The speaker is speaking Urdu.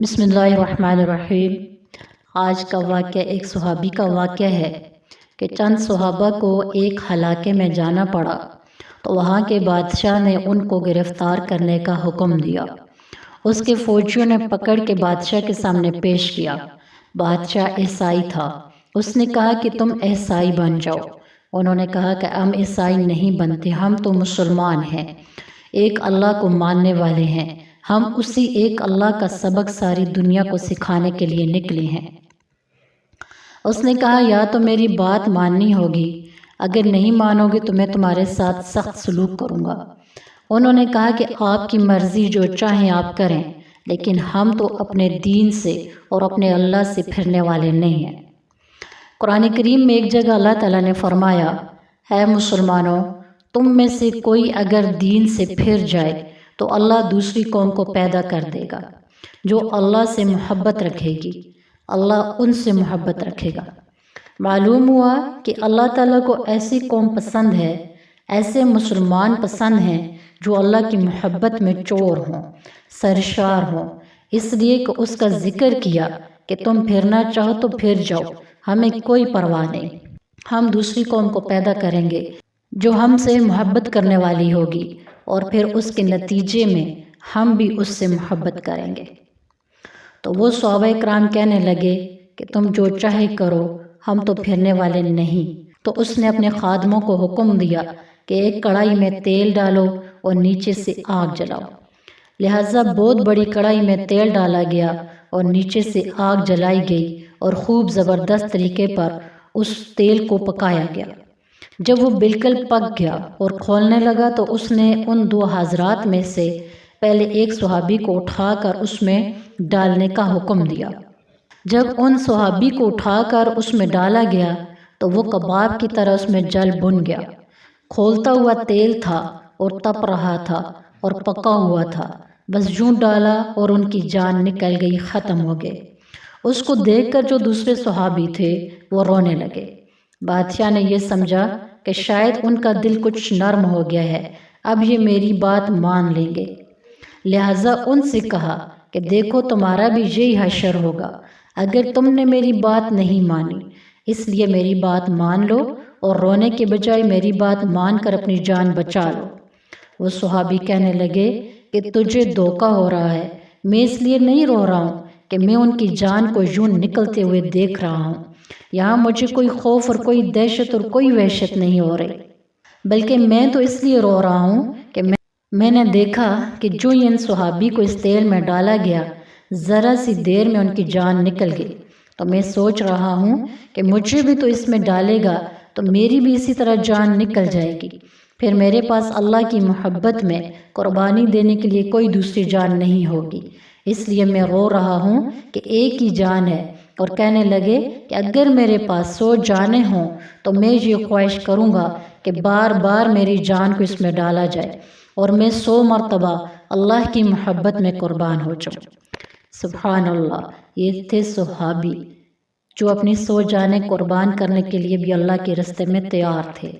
بسم اللہ الرحمن الرحیم۔ آج کا واقعہ ایک صحابی کا واقعہ ہے کہ چند صحابہ کو ایک علاقے میں جانا پڑا تو وہاں کے بادشاہ نے ان کو گرفتار کرنے کا حکم دیا۔ اس کے فوجیوں نے پکڑ کے بادشاہ کے سامنے پیش کیا۔ بادشاہ عیسائی تھا۔ اس نے کہا کہ تم عیسائی بن جاؤ۔ انہوں نے کہا کہ ہم عیسائی نہیں بنتے، ہم تو مسلمان ہیں، ایک اللہ کو ماننے والے ہیں، ہم اسی ایک اللہ کا سبق ساری دنیا کو سکھانے کے لیے نکلے ہیں۔ اس نے کہا یا تو میری بات ماننی ہوگی، اگر نہیں مانو گے تو میں تمہارے ساتھ سخت سلوک کروں گا۔ انہوں نے کہا کہ آپ کی مرضی، جو چاہیں آپ کریں، لیکن ہم تو اپنے دین سے اور اپنے اللہ سے پھرنے والے نہیں ہیں۔ قرآن کریم میں ایک جگہ اللہ تعالیٰ نے فرمایا، اے مسلمانوں، تم میں سے کوئی اگر دین سے پھر جائے تو اللہ دوسری قوم کو پیدا کر دے گا جو اللہ سے محبت رکھے گی، اللہ ان سے محبت رکھے گا۔ معلوم ہوا کہ اللہ تعالیٰ کو ایسی قوم پسند ہے، ایسے مسلمان پسند ہیں جو اللہ کی محبت میں چور ہوں، سرشار ہوں۔ اس لیے کہ اس کا ذکر کیا کہ تم پھرنا چاہو تو پھر جاؤ، ہمیں کوئی پرواہ نہیں، ہم دوسری قوم کو پیدا کریں گے جو ہم سے محبت کرنے والی ہوگی، اور پھر اس کے نتیجے میں ہم بھی اس سے محبت کریں گے۔ تو وہ صحابہ کرام کہنے لگے کہ تم جو چاہے کرو، ہم تو پھرنے والے نہیں۔ تو اس نے اپنے خادموں کو حکم دیا کہ ایک کڑھائی میں تیل ڈالو اور نیچے سے آگ جلاؤ۔ لہٰذا بہت بڑی کڑھائی میں تیل ڈالا گیا اور نیچے سے آگ جلائی گئی اور خوب زبردست طریقے پر اس تیل کو پکایا گیا۔ جب وہ بالکل پک گیا اور کھولنے لگا تو اس نے ان دو حضرات میں سے پہلے ایک صحابی کو اٹھا کر اس میں ڈالنے کا حکم دیا۔ جب ان صحابی کو اٹھا کر اس میں ڈالا گیا تو وہ کباب کی طرح اس میں جل بھن گیا۔ کھولتا ہوا تیل تھا اور تپ رہا تھا اور پکا ہوا تھا، بس یوں ڈالا اور ان کی جان نکل گئی، ختم ہو گئے۔ اس کو دیکھ کر جو دوسرے صحابی تھے وہ رونے لگے۔ بادشاہ نے یہ سمجھا کہ شاید ان کا دل کچھ نرم ہو گیا ہے، اب یہ میری بات مان لیں گے۔ لہٰذا ان سے کہا کہ دیکھو تمہارا بھی یہی حشر ہوگا اگر تم نے میری بات نہیں مانی، اس لیے میری بات مان لو اور رونے کے بجائے میری بات مان کر اپنی جان بچا لو۔ وہ صحابی کہنے لگے کہ تجھے دھوکہ ہو رہا ہے، میں اس لیے نہیں رو رہا ہوں کہ میں ان کی جان کو یوں نکلتے ہوئے دیکھ رہا ہوں، یہاں مجھے کوئی خوف اور کوئی دہشت اور کوئی وحشت نہیں ہو رہی، بلکہ میں تو اس لیے رو رہا ہوں کہ میں نے دیکھا کہ جو ان صحابی کو اس تیل میں ڈالا گیا، ذرا سی دیر میں ان کی جان نکل گئی، تو میں سوچ رہا ہوں کہ مجھے بھی تو اس میں ڈالے گا تو میری بھی اسی طرح جان نکل جائے گی، پھر میرے پاس اللہ کی محبت میں قربانی دینے کے لیے کوئی دوسری جان نہیں ہوگی، اس لیے میں رو رہا ہوں کہ ایک ہی جان ہے۔ اور کہنے لگے کہ اگر میرے پاس 100 جانیں ہوں تو میں یہ خواہش کروں گا کہ بار بار میری جان کو اس میں ڈالا جائے اور میں 100 مرتبہ اللہ کی محبت میں قربان ہو جاؤں۔ سبحان اللہ، یہ تھے صحابی جو اپنی 100 جانیں قربان کرنے کے لیے بھی اللہ کے راستے میں تیار تھے۔